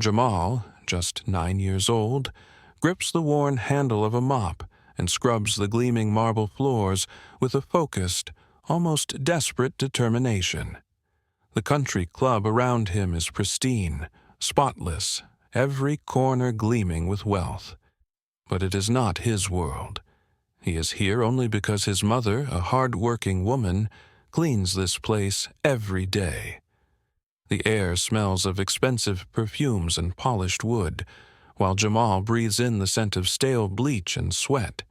Jamal, just 9 years old, grips the worn handle of a mop and scrubs the gleaming marble floors with a focused, almost desperate determination. The country club around him is pristine, spotless, every corner gleaming with wealth. But it is not his world. He is here only because his mother, a hard-working woman, cleans this place every day. The air smells of expensive perfumes and polished wood, while Jamal breathes in the scent of stale bleach and sweat.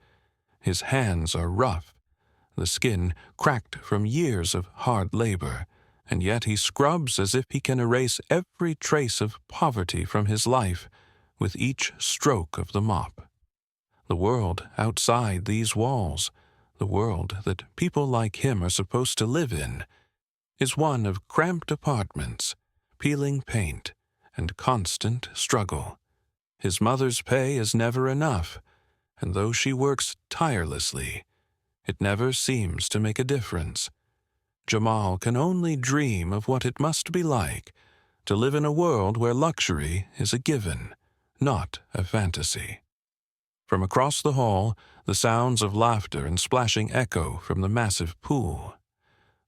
His hands are rough, the skin cracked from years of hard labor, and yet he scrubs as if he can erase every trace of poverty from his life with each stroke of the mop. The world outside these walls, the world that people like him are supposed to live in, is one of cramped apartments, peeling paint, and constant struggle. His mother's pay is never enough, and though she works tirelessly, it never seems to make a difference. Jamal can only dream of what it must be like to live in a world where luxury is a given, not a fantasy. From across the hall, the sounds of laughter and splashing echo from the massive pool.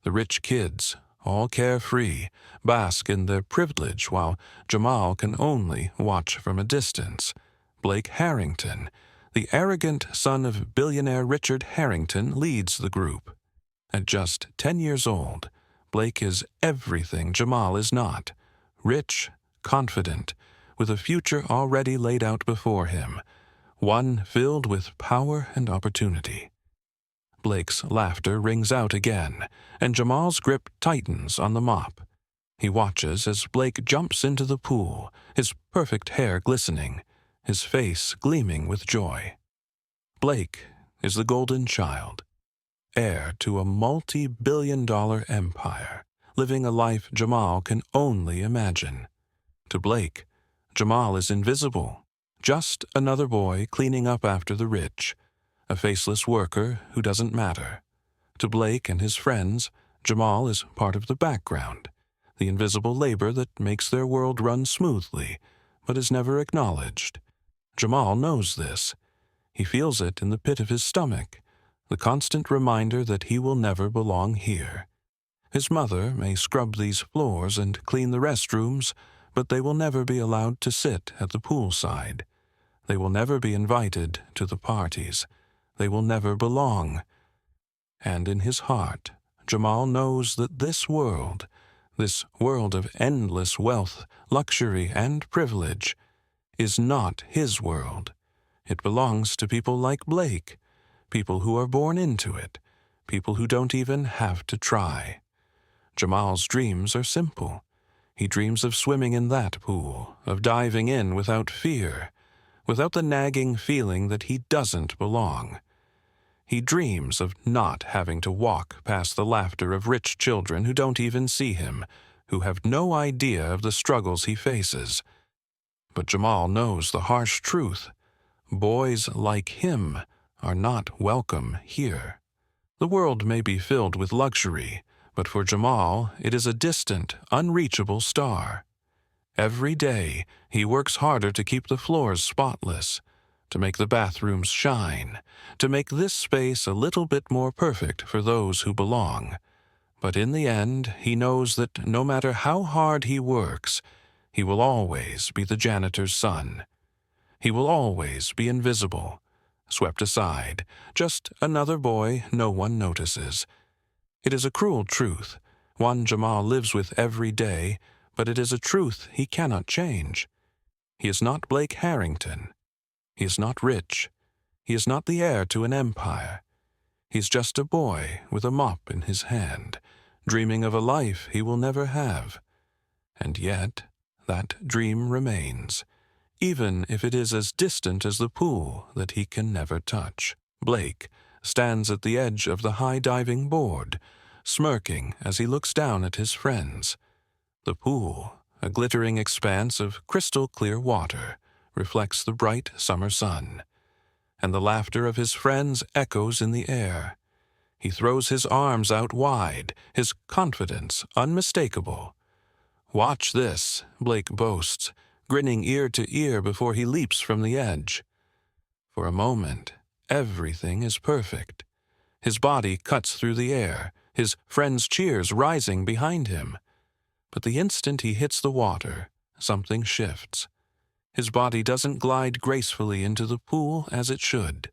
The rich kids, all carefree, bask in their privilege while Jamal can only watch from a distance. Blake Harrington, the arrogant son of billionaire Richard Harrington, leads the group. At just 10 years old, Blake is everything Jamal is not: rich, confident, with a future already laid out before him, one filled with power and opportunity. Blake's laughter rings out again, and Jamal's grip tightens on the mop. He watches as Blake jumps into the pool, his perfect hair glistening, his face gleaming with joy. Blake is the golden child, heir to a multi-billion-dollar empire, living a life Jamal can only imagine. To Blake, Jamal is invisible, just another boy cleaning up after the rich, a faceless worker who doesn't matter. To Blake and his friends, Jamal is part of the background, the invisible labor that makes their world run smoothly, but is never acknowledged. Jamal knows this. He feels it in the pit of his stomach, the constant reminder that he will never belong here. His mother may scrub these floors and clean the restrooms, but they will never be allowed to sit at the poolside. They will never be invited to the parties. They will never belong. And in his heart, Jamal knows that this world of endless wealth, luxury, and privilege, is not his world. It belongs to people like Blake, people who are born into it, people who don't even have to try. Jamal's dreams are simple. He dreams of swimming in that pool, of diving in without fear, without the nagging feeling that he doesn't belong. He dreams of not having to walk past the laughter of rich children who don't even see him, who have no idea of the struggles he faces. But Jamal knows the harsh truth. Boys like him are not welcome here. The world may be filled with luxury, but for Jamal it is a distant, unreachable star. Every day he works harder to keep the floors spotless, to make the bathrooms shine, to make this space a little bit more perfect for those who belong. But in the end, he knows that no matter how hard he works, he will always be the janitor's son. He will always be invisible, swept aside, just another boy no one notices. It is a cruel truth, one Jamal lives with every day, but it is a truth he cannot change. He is not Blake Harrington. He is not rich. He is not the heir to an empire. He's just a boy with a mop in his hand, dreaming of a life he will never have. And yet, that dream remains, even if it is as distant as the pool that he can never touch. Blake stands at the edge of the high diving board, smirking as he looks down at his friends. The pool, a glittering expanse of crystal-clear water, reflects the bright summer sun, and the laughter of his friends echoes in the air. He throws his arms out wide, his confidence unmistakable. "Watch this," Blake boasts, grinning ear to ear before he leaps from the edge. For a moment, everything is perfect. His body cuts through the air, his friends' cheers rising behind him. But the instant he hits the water, something shifts. His body doesn't glide gracefully into the pool as it should.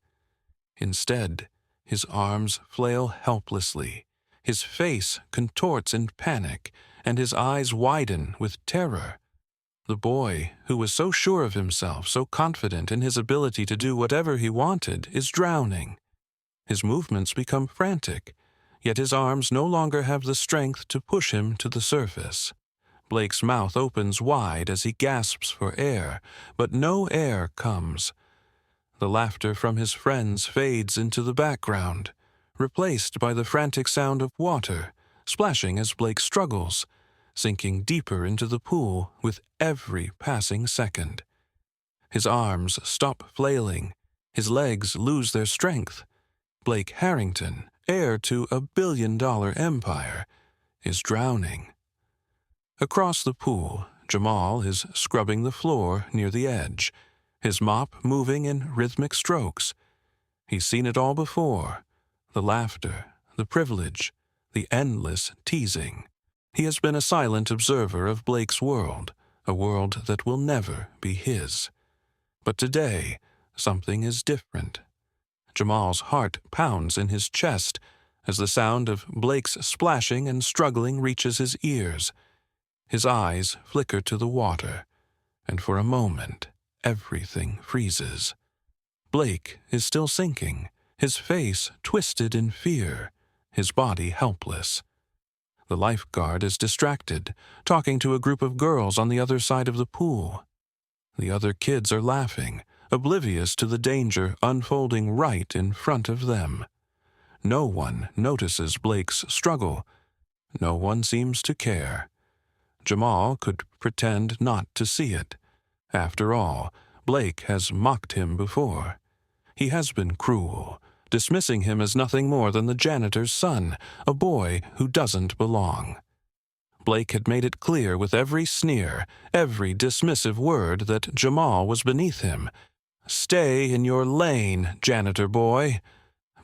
Instead, his arms flail helplessly, his face contorts in panic, and his eyes widen with terror. The boy, who was so sure of himself, so confident in his ability to do whatever he wanted, is drowning. His movements become frantic, yet his arms no longer have the strength to push him to the surface. Blake's mouth opens wide as he gasps for air, but no air comes. The laughter from his friends fades into the background, replaced by the frantic sound of water splashing as Blake struggles, sinking deeper into the pool with every passing second. His arms stop flailing, his legs lose their strength. Blake Harrington, heir to a billion-dollar empire, is drowning. Across the pool, Jamal is scrubbing the floor near the edge, his mop moving in rhythmic strokes. He's seen it all before: the laughter, the privilege, the endless teasing. He has been a silent observer of Blake's world, a world that will never be his. But today, something is different. Jamal's heart pounds in his chest as the sound of Blake's splashing and struggling reaches his ears. His eyes flicker to the water, and for a moment, everything freezes. Blake is still sinking, his face twisted in fear, his body helpless. The lifeguard is distracted, talking to a group of girls on the other side of the pool. The other kids are laughing, oblivious to the danger unfolding right in front of them. No one notices Blake's struggle. No one seems to care. Jamal could pretend not to see it. After all, Blake has mocked him before. He has been cruel, dismissing him as nothing more than the janitor's son, a boy who doesn't belong. Blake had made it clear with every sneer, every dismissive word, that Jamal was beneath him. "Stay in your lane, janitor boy,"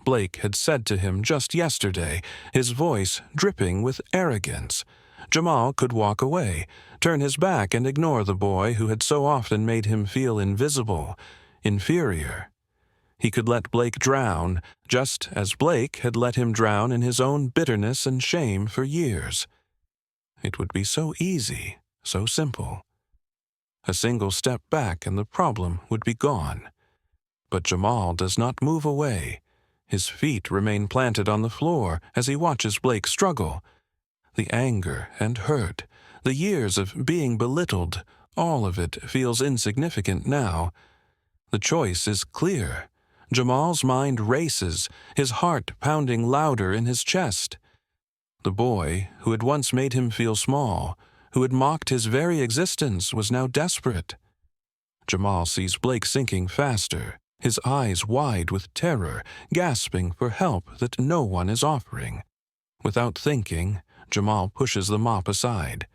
Blake had said to him just yesterday, his voice dripping with arrogance. Jamal could walk away, turn his back and ignore the boy who had so often made him feel invisible, inferior. He could let Blake drown, just as Blake had let him drown in his own bitterness and shame for years. It would be so easy, so simple. A single step back and the problem would be gone. But Jamal does not move away. His feet remain planted on the floor as he watches Blake struggle. The anger and hurt, the years of being belittled, all of it feels insignificant now. The choice is clear. Jamal's mind races, his heart pounding louder in his chest. The boy, who had once made him feel small, who had mocked his very existence, was now desperate. Jamal sees Blake sinking faster, his eyes wide with terror, gasping for help that no one is offering. Without thinking, Jamal pushes the mop aside.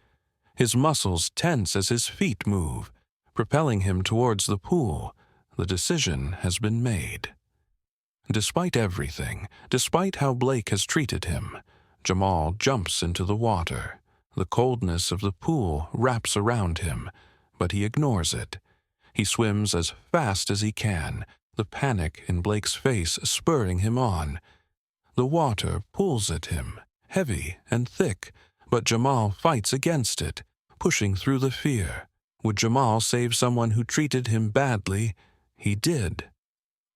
His muscles tense as his feet move, propelling him towards the pool. The decision has been made. Despite everything, despite how Blake has treated him, Jamal jumps into the water. The coldness of the pool wraps around him, but he ignores it. He swims as fast as he can, the panic in Blake's face spurring him on. The water pulls at him, heavy and thick, but Jamal fights against it, pushing through the fear. Would Jamal save someone who treated him badly? He did.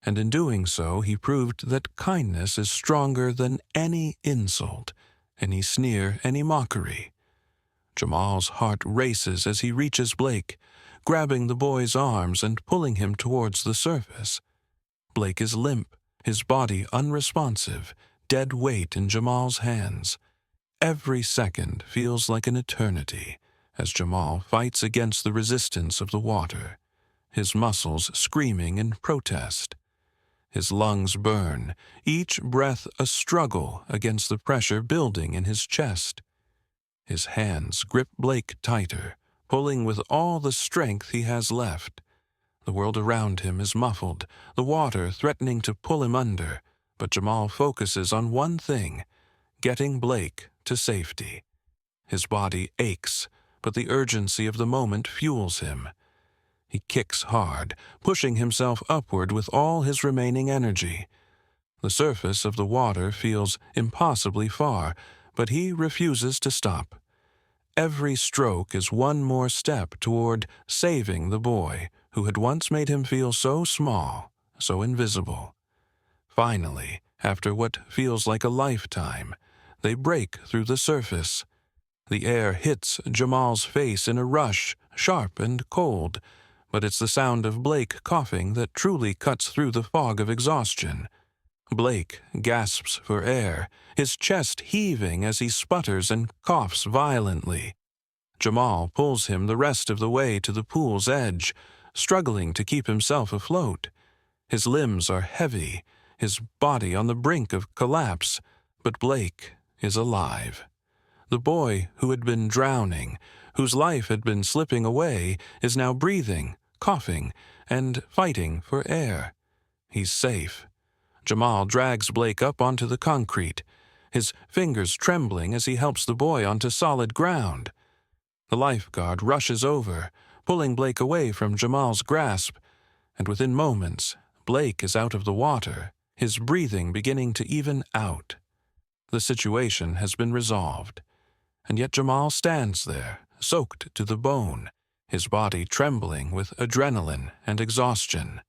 And in doing so, he proved that kindness is stronger than any insult, any sneer, any mockery. Jamal's heart races as he reaches Blake, grabbing the boy's arms and pulling him towards the surface. Blake is limp, his body unresponsive, dead weight in Jamal's hands. Every second feels like an eternity as Jamal fights against the resistance of the water, his muscles screaming in protest. His lungs burn, each breath a struggle against the pressure building in his chest. His hands grip Blake tighter, pulling with all the strength he has left. The world around him is muffled, the water threatening to pull him under, but Jamal focuses on one thing: getting Blake to safety. His body aches, but the urgency of the moment fuels him. He kicks hard, pushing himself upward with all his remaining energy. The surface of the water feels impossibly far, but he refuses to stop. Every stroke is one more step toward saving the boy who had once made him feel so small, so invisible. Finally, after what feels like a lifetime, they break through the surface. The air hits Jamal's face in a rush, sharp and cold, but it's the sound of Blake coughing that truly cuts through the fog of exhaustion. Blake gasps for air, his chest heaving as he sputters and coughs violently. Jamal pulls him the rest of the way to the pool's edge, struggling to keep himself afloat. His limbs are heavy, his body on the brink of collapse, but Blake is alive. The boy who had been drowning, whose life had been slipping away, is now breathing, coughing, and fighting for air. He's safe. Jamal drags Blake up onto the concrete, his fingers trembling as he helps the boy onto solid ground. The lifeguard rushes over, pulling Blake away from Jamal's grasp, and within moments, Blake is out of the water, his breathing beginning to even out. The situation has been resolved, and yet Jamal stands there, soaked to the bone, his body trembling with adrenaline and exhaustion.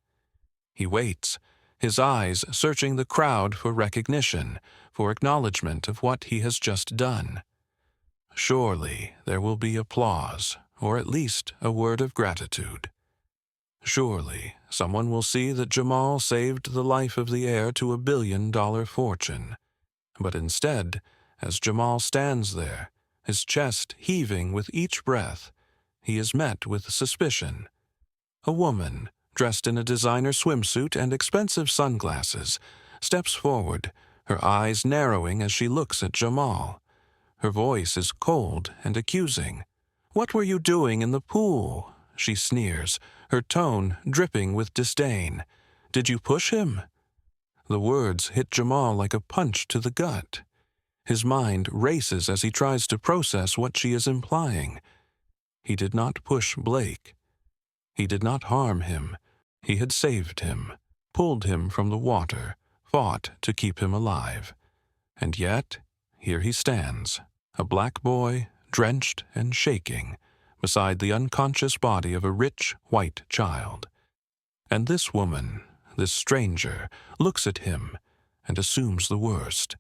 He waits, his eyes searching the crowd for recognition, for acknowledgement of what he has just done. Surely there will be applause, or at least a word of gratitude. Surely someone will see that Jamal saved the life of the heir to $1 billion fortune. But instead, as Jamal stands there, his chest heaving with each breath, he is met with suspicion. A woman, dressed in a designer swimsuit and expensive sunglasses, steps forward, her eyes narrowing as she looks at Jamal. Her voice is cold and accusing. "What were you doing in the pool?" she sneers, her tone dripping with disdain. "Did you push him?" The words hit Jamal like a punch to the gut. His mind races as he tries to process what she is implying. He did not push Blake. He did not harm him. He had saved him, pulled him from the water, fought to keep him alive. And yet, here he stands, a black boy, drenched and shaking, beside the unconscious body of a rich white child. And this woman, this stranger, looks at him and assumes the worst.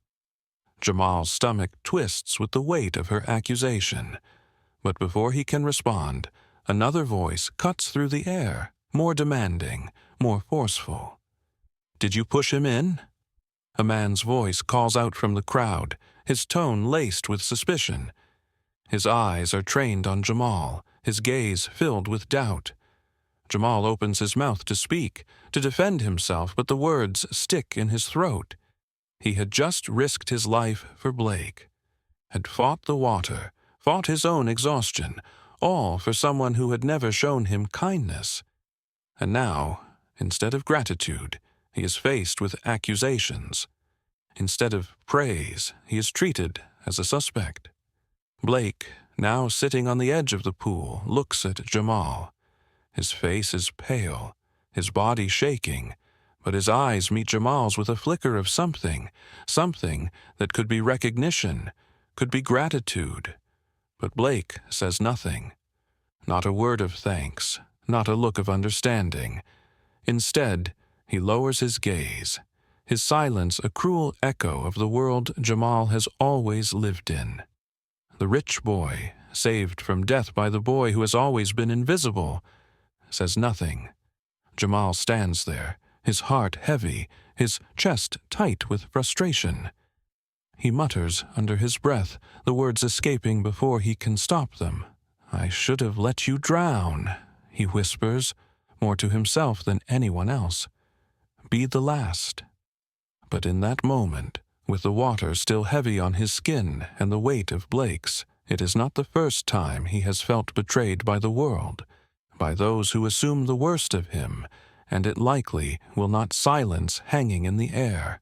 Jamal's stomach twists with the weight of her accusation, but before he can respond, another voice cuts through the air, more demanding, more forceful. "Did you push him in?" A man's voice calls out from the crowd, his tone laced with suspicion. His eyes are trained on Jamal, his gaze filled with doubt. Jamal opens his mouth to speak, to defend himself, but the words stick in his throat. He had just risked his life for Blake, had fought the water, fought his own exhaustion, all for someone who had never shown him kindness. And now, instead of gratitude, he is faced with accusations. Instead of praise, he is treated as a suspect. Blake, now sitting on the edge of the pool, looks at Jamal. His face is pale, his body shaking, but his eyes meet Jamal's with a flicker of something that could be recognition, could be gratitude. But Blake says nothing. Not a word of thanks, not a look of understanding. Instead, he lowers his gaze, his silence a cruel echo of the world Jamal has always lived in. The rich boy, saved from death by the boy who has always been invisible, says nothing. Jamal stands there, his heart heavy, his chest tight with frustration. He mutters under his breath, the words escaping before he can stop them. "I should have let you drown," he whispers, more to himself than anyone else. "Be the last." But in that moment, with the water still heavy on his skin and the weight of Blake's, It is not the first time he has felt betrayed by the world, by those who assume the worst of him, and it likely will not silence hanging in the air.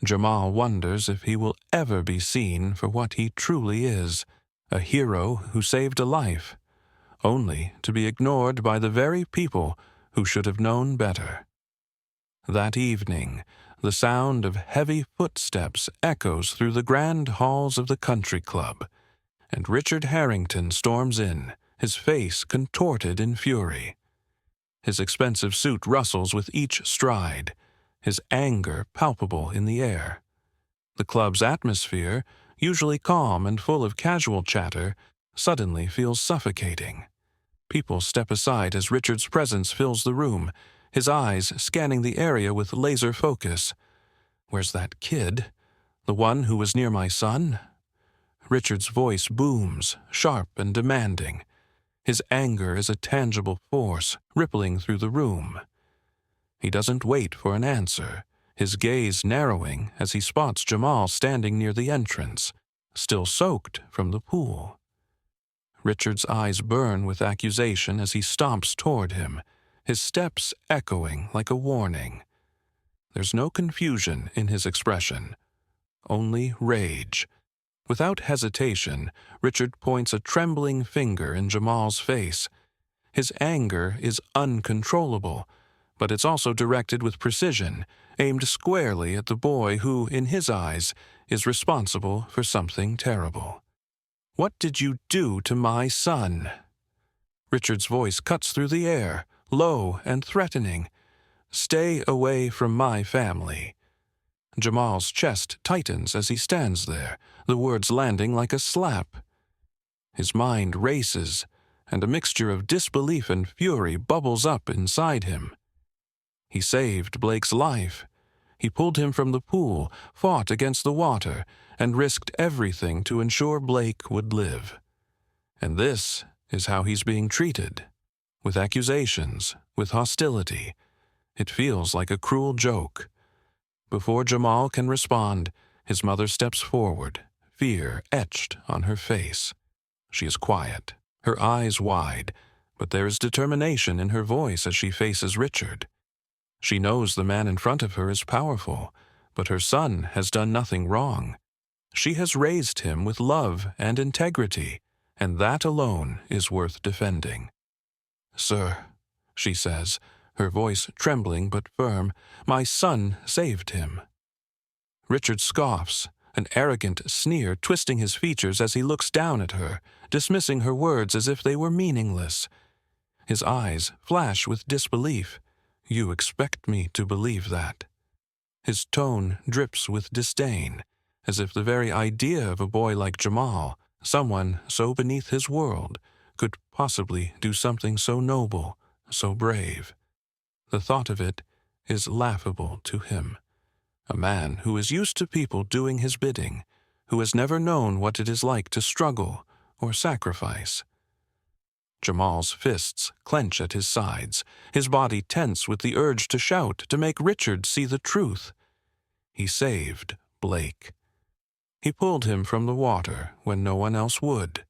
Jamal wonders if he will ever be seen for what he truly is, a hero who saved a life, only to be ignored by the very people who should have known better. That evening, the sound of heavy footsteps echoes through the grand halls of the country club, and Richard Harrington storms in, his face contorted in fury. His expensive suit rustles with each stride, his anger palpable in the air. The club's atmosphere, usually calm and full of casual chatter, suddenly feels suffocating. People step aside as Richard's presence fills the room, his eyes scanning the area with laser focus. "Where's that kid? The one who was near my son?" Richard's voice booms, sharp and demanding. His anger is a tangible force rippling through the room. He doesn't wait for an answer, his gaze narrowing as he spots Jamal standing near the entrance, still soaked from the pool. Richard's eyes burn with accusation as he stomps toward him, his steps echoing like a warning. There's no confusion in his expression, only rage. Without hesitation, Richard points a trembling finger in Jamal's face. His anger is uncontrollable, but it's also directed with precision, aimed squarely at the boy who, in his eyes, is responsible for something terrible. "What did you do to my son?" Richard's voice cuts through the air, low and threatening. "Stay away from my family." Jamal's chest tightens as he stands there, the words landing like a slap. His mind races, and a mixture of disbelief and fury bubbles up inside him. He saved Blake's life. He pulled him from the pool, fought against the water, and risked everything to ensure Blake would live. And this is how he's being treated. With accusations, with hostility. It feels like a cruel joke. Before Jamal can respond, his mother steps forward, fear etched on her face. She is quiet, her eyes wide, but there is determination in her voice as she faces Richard. She knows the man in front of her is powerful, but her son has done nothing wrong. She has raised him with love and integrity, and that alone is worth defending. "Sir," she says, her voice trembling but firm, "my son saved him." Richard scoffs, an arrogant sneer twisting his features as he looks down at her, dismissing her words as if they were meaningless. His eyes flash with disbelief. "You expect me to believe that?" His tone drips with disdain, as if the very idea of a boy like Jamal, someone so beneath his world, could possibly do something so noble, so brave. The thought of it is laughable to him. A man who is used to people doing his bidding, who has never known what it is like to struggle or sacrifice. Jamal's fists clench at his sides, his body tense with the urge to shout, to make Richard see the truth. He saved Blake. He pulled him from the water when no one else would.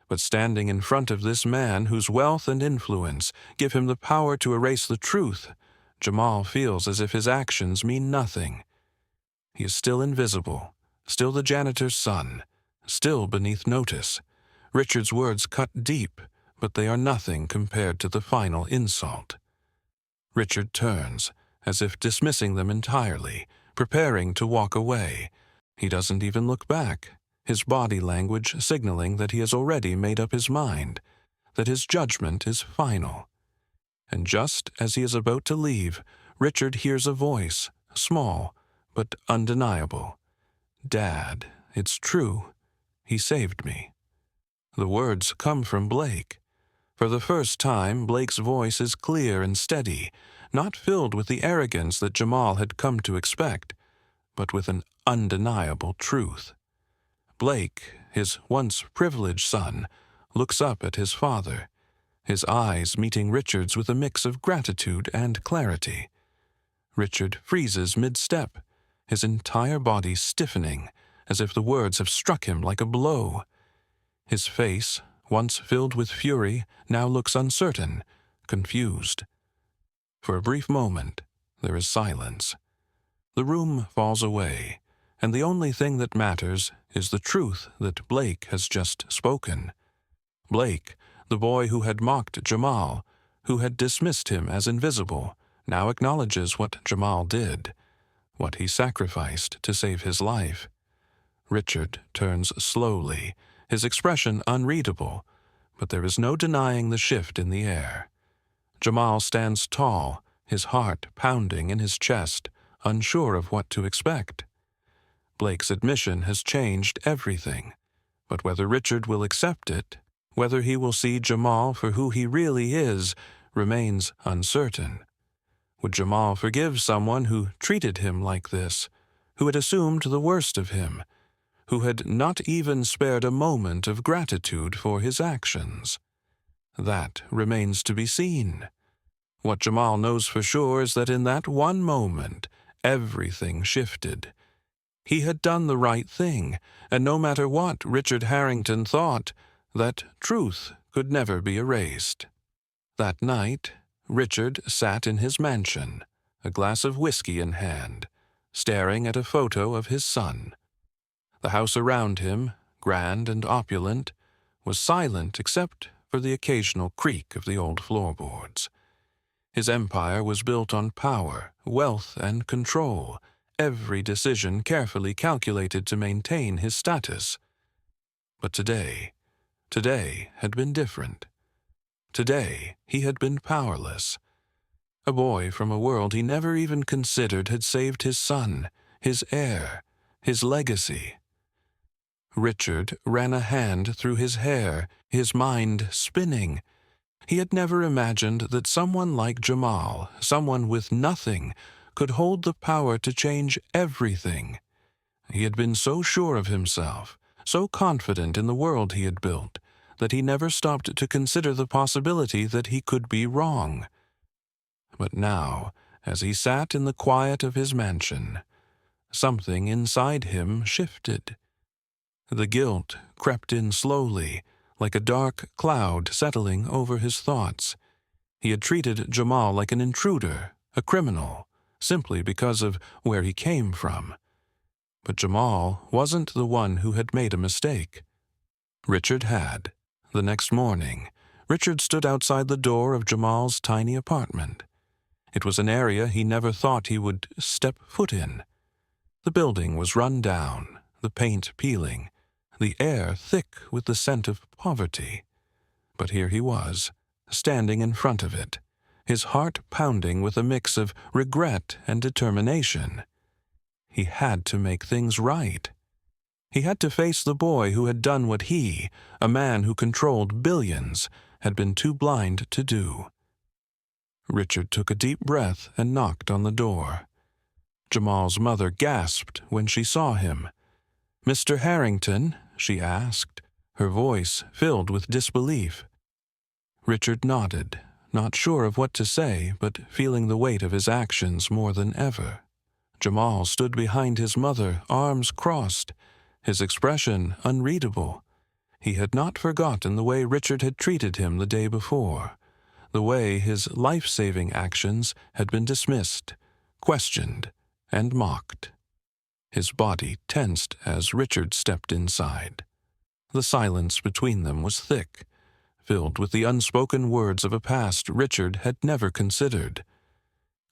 But standing in front of this man whose wealth and influence give him the power to erase the truth, Jamal feels as if his actions mean nothing. He is still invisible, still the janitor's son, still beneath notice. Richard's words cut deep, but they are nothing compared to the final insult. Richard turns, as if dismissing them entirely, preparing to walk away. He doesn't even look back, his body language signaling that he has already made up his mind, that his judgment is final. And just as he is about to leave, Richard hears a voice, small but undeniable. "Dad, it's true. He saved me." The words come from Blake. For the first time, Blake's voice is clear and steady, not filled with the arrogance that Jamal had come to expect, but with an undeniable truth. Blake, his once privileged son, looks up at his father, his eyes meeting Richard's with a mix of gratitude and clarity. Richard freezes mid-step, his entire body stiffening, as if the words have struck him like a blow. His face, once filled with fury, now looks uncertain, confused. For a brief moment, there is silence. The room falls away, and the only thing that matters is the truth that Blake has just spoken. Blake, the boy who had mocked Jamal, who had dismissed him as invisible, now acknowledges what Jamal did, what he sacrificed to save his life. Richard turns slowly, his expression unreadable, but there is no denying the shift in the air. Jamal stands tall, his heart pounding in his chest, unsure of what to expect. Blake's admission has changed everything, but whether Richard will accept it, whether he will see Jamal for who he really is, remains uncertain. Would Jamal forgive someone who treated him like this, who had assumed the worst of him, who had not even spared a moment of gratitude for his actions? That remains to be seen. What Jamal knows for sure is that in that one moment, everything shifted. He had done the right thing, and no matter what Richard Harrington thought, that truth could never be erased. That night, Richard sat in his mansion, a glass of whiskey in hand, staring at a photo of his son. The house around him, grand and opulent, was silent except for the occasional creak of the old floorboards. His empire was built on power, wealth, and control, every decision carefully calculated to maintain his status. But today had been different. Today he had been powerless. A boy from a world he never even considered had saved his son, his heir, his legacy. Richard ran a hand through his hair, his mind spinning. He had never imagined that someone like Jamal, someone with nothing, could hold the power to change everything. He had been so sure of himself, so confident in the world he had built, that he never stopped to consider the possibility that he could be wrong. But now, as he sat in the quiet of his mansion, something inside him shifted. The guilt crept in slowly, like a dark cloud settling over his thoughts. He had treated Jamal like an intruder, a criminal, simply because of where he came from. But Jamal wasn't the one who had made a mistake. Richard had. The next morning, Richard stood outside the door of Jamal's tiny apartment. It was an area he never thought he would step foot in. The building was run down, the paint peeling, the air thick with the scent of poverty. But here he was, standing in front of it, his heart pounding with a mix of regret and determination. He had to make things right. He had to face the boy who had done what he, a man who controlled billions, had been too blind to do. Richard took a deep breath and knocked on the door. Jamal's mother gasped when she saw him. "Mr. Harrington?" she asked, her voice filled with disbelief. Richard nodded, not sure of what to say, but feeling the weight of his actions more than ever. Jamal stood behind his mother, arms crossed, his expression unreadable. He had not forgotten the way Richard had treated him the day before, the way his life-saving actions had been dismissed, questioned, and mocked. His body tensed as Richard stepped inside. The silence between them was thick, filled with the unspoken words of a past Richard had never considered.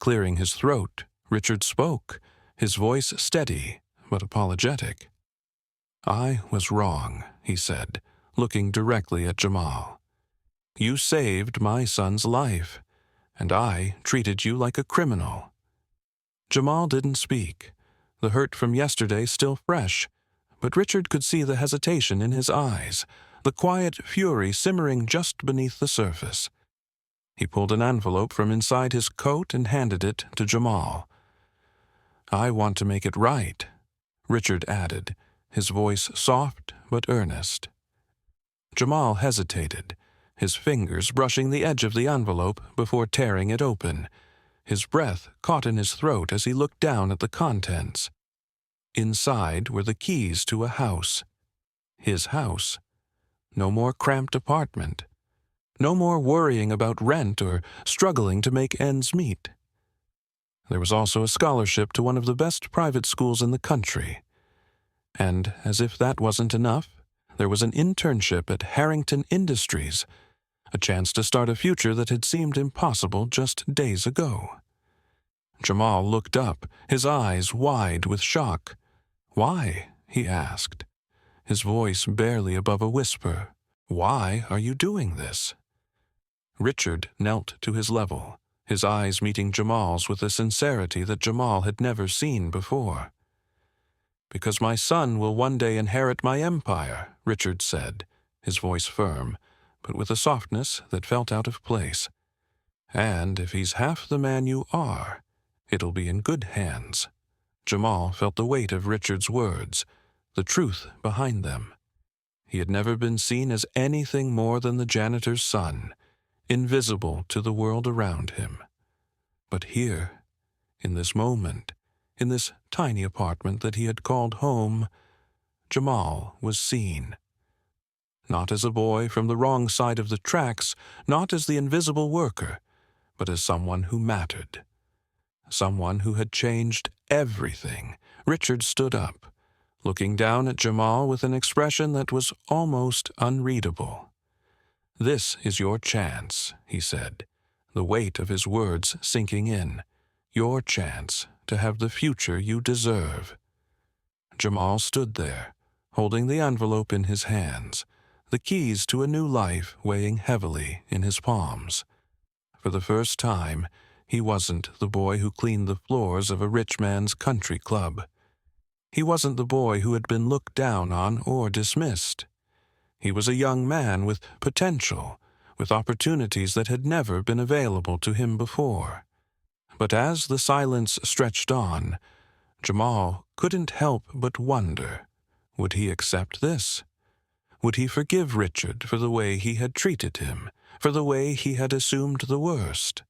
Clearing his throat, Richard spoke, his voice steady but apologetic. "I was wrong," he said, looking directly at Jamal. "You saved my son's life, and I treated you like a criminal." Jamal didn't speak, the hurt from yesterday still fresh, but Richard could see the hesitation in his eyes, the quiet fury simmering just beneath the surface. He pulled an envelope from inside his coat and handed it to Jamal. "I want to make it right," Richard added, his voice soft but earnest. Jamal hesitated, his fingers brushing the edge of the envelope before tearing it open. His breath caught in his throat as he looked down at the contents. Inside were the keys to a house. His house. No more cramped apartment. No more worrying about rent or struggling to make ends meet. There was also a scholarship to one of the best private schools in the country. And, as if that wasn't enough, there was an internship at Harrington Industries, a chance to start a future that had seemed impossible just days ago. Jamal looked up, his eyes wide with shock. "Why?" he asked, his voice barely above a whisper. "Why are you doing this?" Richard knelt to his level, his eyes meeting Jamal's with a sincerity that Jamal had never seen before. "Because my son will one day inherit my empire," Richard said, his voice firm, but with a softness that felt out of place. "And if he's half the man you are, it'll be in good hands." Jamal felt the weight of Richard's words, the truth behind them. He had never been seen as anything more than the janitor's son, invisible to the world around him. But here, in this moment, in this tiny apartment that he had called home, Jamal was seen. Not as a boy from the wrong side of the tracks, not as the invisible worker, but as someone who mattered. Someone who had changed everything. Richard stood up, looking down at Jamal with an expression that was almost unreadable. "This is your chance," he said, the weight of his words sinking in. "Your chance to have the future you deserve." Jamal stood there, holding the envelope in his hands, the keys to a new life weighing heavily in his palms. For the first time, he wasn't the boy who cleaned the floors of a rich man's country club. He wasn't the boy who had been looked down on or dismissed. He was a young man with potential, with opportunities that had never been available to him before. But as the silence stretched on, Jamal couldn't help but wonder, would he accept this? Would he forgive Richard for the way he had treated him, for the way he had assumed the worst?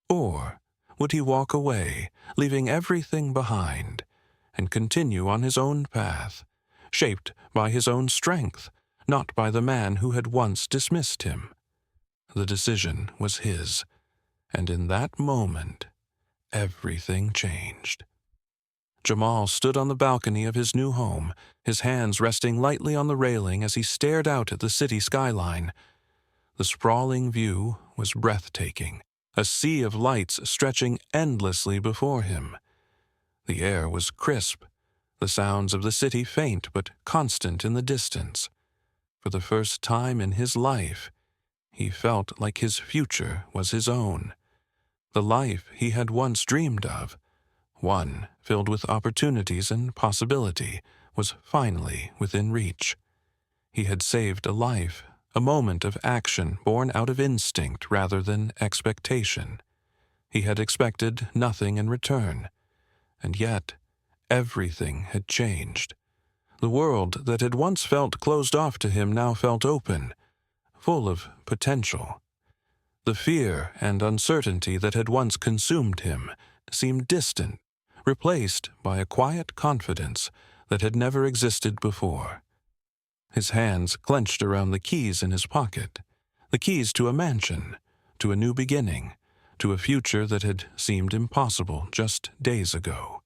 Or would he walk away, leaving everything behind, and continue on his own path, shaped by his own strength, not by the man who had once dismissed him? The decision was his, and in that moment, everything changed. Jamal stood on the balcony of his new home, his hands resting lightly on the railing as he stared out at the city skyline. The sprawling view was breathtaking, a sea of lights stretching endlessly before him. The air was crisp, the sounds of the city faint but constant in the distance. For the first time in his life, he felt like his future was his own. The life he had once dreamed of, one filled with opportunities and possibility, was finally within reach. He had saved a life, a moment of action born out of instinct rather than expectation. He had expected nothing in return, and yet everything had changed. The world that had once felt closed off to him now felt open, full of potential. The fear and uncertainty that had once consumed him seemed distant, replaced by a quiet confidence that had never existed before. His hands clenched around the keys in his pocket, the keys to a mansion, to a new beginning, to a future that had seemed impossible just days ago.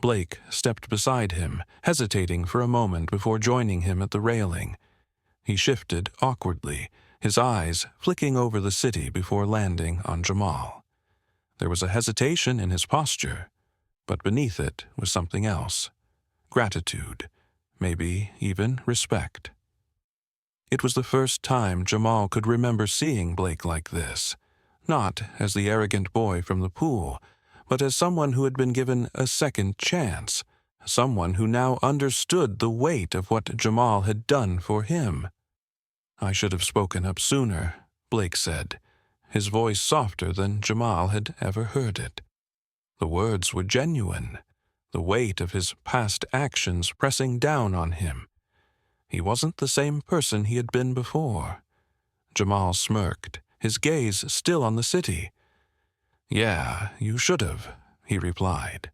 Blake stepped beside him, hesitating for a moment before joining him at the railing. He shifted awkwardly, his eyes flicking over the city before landing on Jamal. There was a hesitation in his posture, but beneath it was something else. Gratitude, maybe even respect. It was the first time Jamal could remember seeing Blake like this, not as the arrogant boy from the pool, but as someone who had been given a second chance, someone who now understood the weight of what Jamal had done for him. "I should have spoken up sooner," Blake said, his voice softer than Jamal had ever heard it. The words were genuine, the weight of his past actions pressing down on him. He wasn't the same person he had been before. Jamal smirked, his gaze still on the city. "Yeah, you should have," he replied,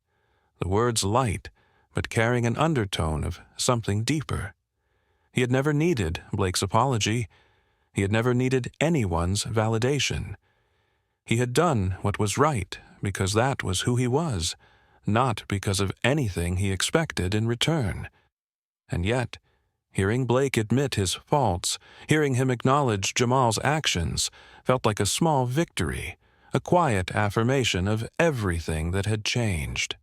the words light, but carrying an undertone of something deeper. He had never needed Blake's apology. He had never needed anyone's validation. He had done what was right because that was who he was, not because of anything he expected in return. And yet, hearing Blake admit his faults, hearing him acknowledge Jamal's actions, felt like a small victory, a quiet affirmation of everything that had changed.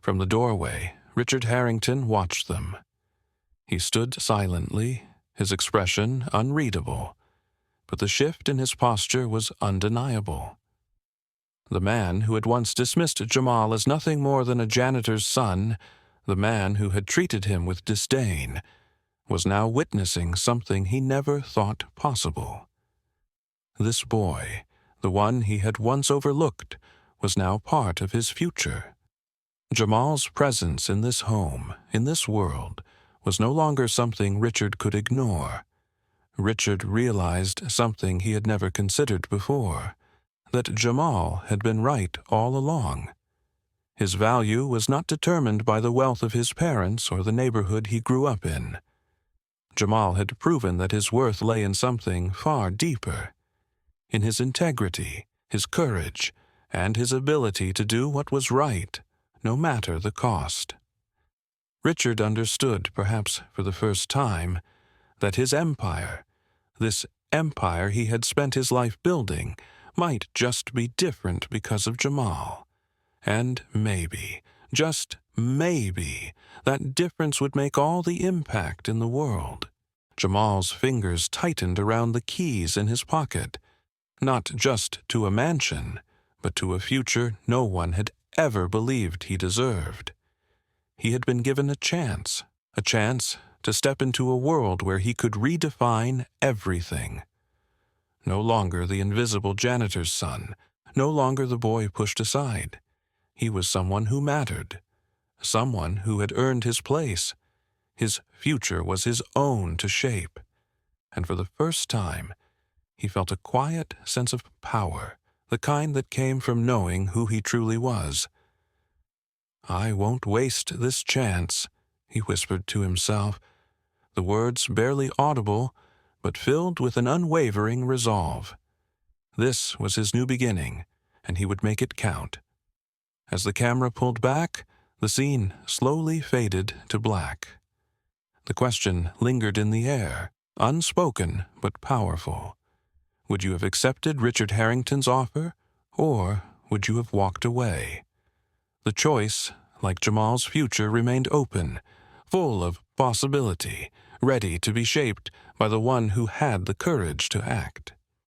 From the doorway, Richard Harrington watched them. He stood silently, his expression unreadable, but the shift in his posture was undeniable. The man who had once dismissed Jamal as nothing more than a janitor's son, the man who had treated him with disdain, was now witnessing something he never thought possible. This boy, the one he had once overlooked, was now part of his future. Jamal's presence in this home, in this world, was no longer something Richard could ignore. Richard realized something he had never considered before, that Jamal had been right all along. His value was not determined by the wealth of his parents or the neighborhood he grew up in. Jamal had proven that his worth lay in something far deeper, in his integrity, his courage, and his ability to do what was right, no matter the cost. Richard understood, perhaps for the first time, that his empire, this empire he had spent his life building, might just be different because of Jamal. And maybe, just maybe, that difference would make all the impact in the world. Jamal's fingers tightened around the keys in his pocket, not just to a mansion, but to a future no one had ever believed he deserved. He had been given a chance to step into a world where he could redefine everything. No longer the invisible janitor's son, no longer the boy pushed aside. He was someone who mattered, someone who had earned his place. His future was his own to shape. And for the first time, he felt a quiet sense of power, the kind that came from knowing who he truly was. "I won't waste this chance," he whispered to himself, the words barely audible, but filled with an unwavering resolve. This was his new beginning, and he would make it count. As the camera pulled back, the scene slowly faded to black. The question lingered in the air, unspoken but powerful. Would you have accepted Richard Harrington's offer, or would you have walked away? The choice, like Jamal's future, remained open, full of possibility, ready to be shaped by the one who had the courage to act.